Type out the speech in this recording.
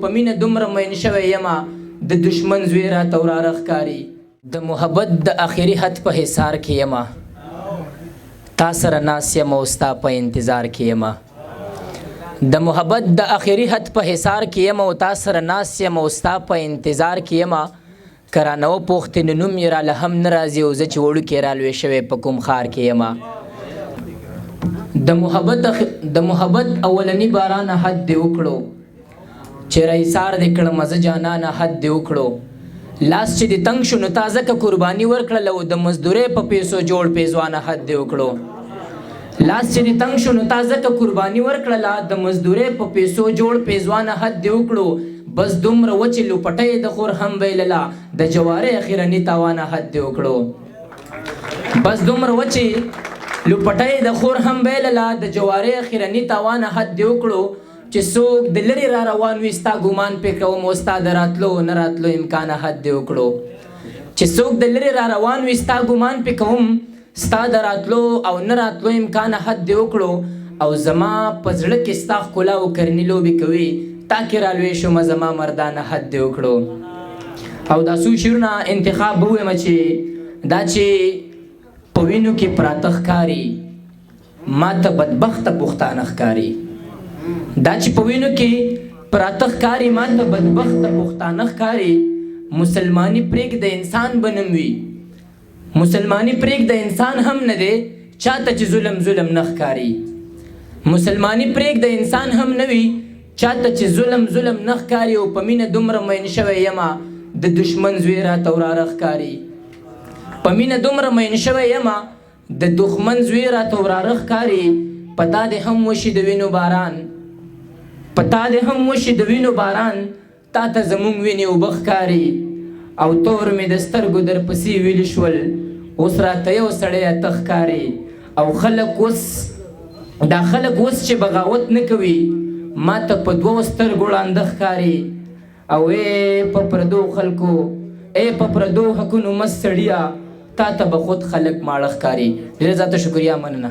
په مینه دومره مین شوی یمه د دشمن زوی راته وراره ښکاري د محبت د آخري حد په حصار کې یمه تا سره ناست یم او ستا په انتظار کې یمه د محبت د آخري حد په حصار کې یم او تا سره ناست یم او ستا په انتظار کې یمه که رانه وپوښتې نو نوم یې راله هم نه راځي او زه چې وړوکی رالوی شوی په کوم ښار کې یمه د محبت اولني بارانه حد دې وکړو چې رایسار دې کړمه زه جانانه حد دې وکړو لاس چې دې تنګ شو نو تا ځکه قرباني ورکړله او د مزدورۍ په پیسو جوړ پیزوانه حد دې وکړو لاس چې دې تنګ شو نو تا ځکه قرباني ورکړله د مزدورۍ په پیسو جوړ پیزوانه حد دې وکړو بس دومره وچې لوپټۍ د خور هم ویلله د جوارۍ اخیرني تاوانه حد دې وکړو بس دومره وچې لوپټۍ د خور هم ویلله د جوارۍ اخیرني تاوانه حد دې وکړو چې څوک د لرې را روان وي ستا ګمان پې کوم او ستا د راتلو نه راتلو امکانه حد دې وکړو چې څوک د لرې را روان وي ستا ګمان پې کوم ستا د راتلو او نه راتلو امکانه حد دې وکړو او زما په زړه کې ستا ښکلا او کرني لوبې کوي تا کې رالوی شومه زما مردانه حد دې وکړو او دا څو شعرونه انتخاب به ووایم چې دا چې په وینو کې پراته ښکاري ما ته بدبخته پښتانه ښکاري دا چې په وینو کې پراته ښکاري ما ته بدبخته پښتانه ښکاري مسلماني پرېږده انسان به نه وي مسلماني پرېږده انسان هم نه دی چاته چې ظلم نه ښکاري مسلماني پرېږده انسان هم نه وي چاته چې ظلم نه ښکاري او په مینه دومره مین شوی یمه د دشمن زوی راته وراره ښکاري په مینه دومره مین شوی یمه د دښمن زوی راته وراره ښکاري په تا دې هم وشي د وینو باران په تا دې هم وشي د وینو باران تا ته زموږ وینې اوبه ښکاري او تور مې د سترګو درپسې ویلي شول اوس راته یو سړی اته ښکاري او خلک اوس چې بغاوت نه کوي ما ته په دوو سترګو ړانده ښکاري او په پردو خلکو په پردو حقونو مست سړیه تا ته به خود خلک ماړه ښکاري ډېر زیاته شکریه مننه